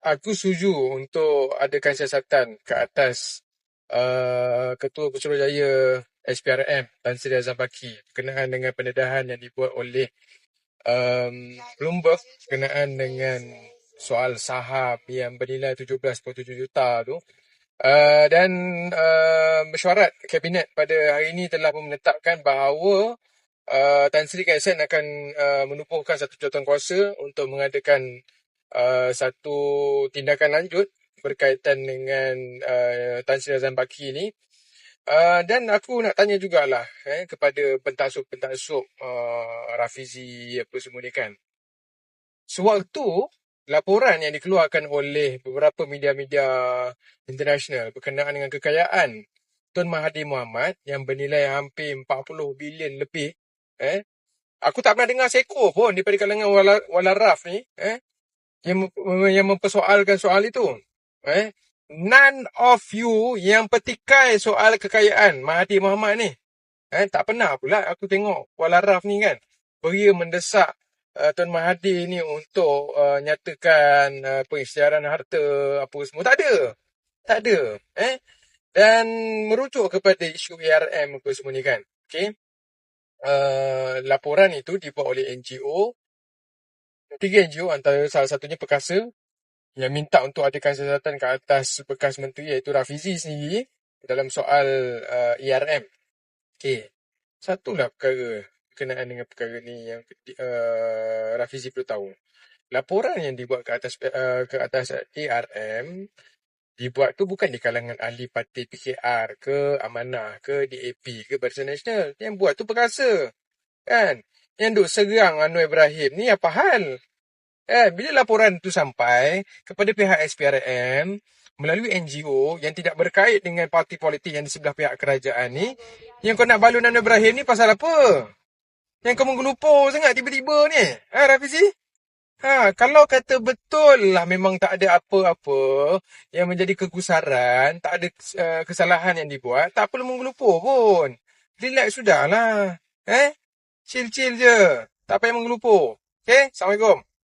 aku setuju untuk adakan siasatan ke atas Ketua Putrajaya SPRM Tan Sri Azam Baki berkenaan dengan pendedahan yang dibuat oleh Bloomberg berkenaan dengan soal saham yang bernilai 17.7 juta tu. Dan mesyuarat Kabinet pada hari ini telah menetapkan bahawa Tan Sri K.S.N akan menubuhkan satu jawatankuasa untuk mengadakan satu tindakan lanjut berkaitan dengan Tan Sri Azam Baki ni. Dan aku nak tanya jugalah kepada pentasuk-pentasuk Rafizi apa semua ni kan. Sewaktu laporan yang dikeluarkan oleh beberapa media-media international berkenaan dengan kekayaan Tun Mahathir Mohamad yang bernilai hampir 40 bilion lebih, aku tak pernah dengar seekor pun daripada kalangan walaraf ni yang mempersoalkan soal itu. None of you yang petikai soal kekayaan Mahathir Mohamad ni. Tak pernah pula aku tengok walaraf ni kan beria mendesak Tun Mahathir ni untuk nyatakan pengisytiharan harta apa semua. Tak ada. Tak ada. Dan merujuk kepada isu ARM apa semua ni kan. Okay. Laporan itu dibuat oleh NGO. 3 NGO antara salah satunya Perkasa yang minta untuk adakan siasatan ke atas bekas menteri iaitu Rafizi sendiri dalam soal ARM. Okay. Satulah perkara berkenaan dengan perkara ni yang Rafizi perlu tahu. Laporan yang dibuat ke atas ARM dibuat tu bukan di kalangan ahli parti PKR ke Amanah ke DAP ke Barisan Nasional. Yang buat tu Perkasa. Kan? Yang duk serang Anwar Ibrahim ni apa hal? Bila laporan tu sampai kepada pihak SPRM melalui NGO yang tidak berkait dengan parti politik yang di sebelah pihak kerajaan ni, yang kau nak balun Anwar Ibrahim ni pasal apa? Yang kau menggelupur sangat tiba-tiba ni. Rafizi? Kalau kata betul lah memang tak ada apa-apa yang menjadi kegusaran, tak ada kesalahan yang dibuat, tak perlu menggelupur pun. Relax sudahlah. Chill-chill je. Tak payah menggelupur. Okay? Assalamualaikum.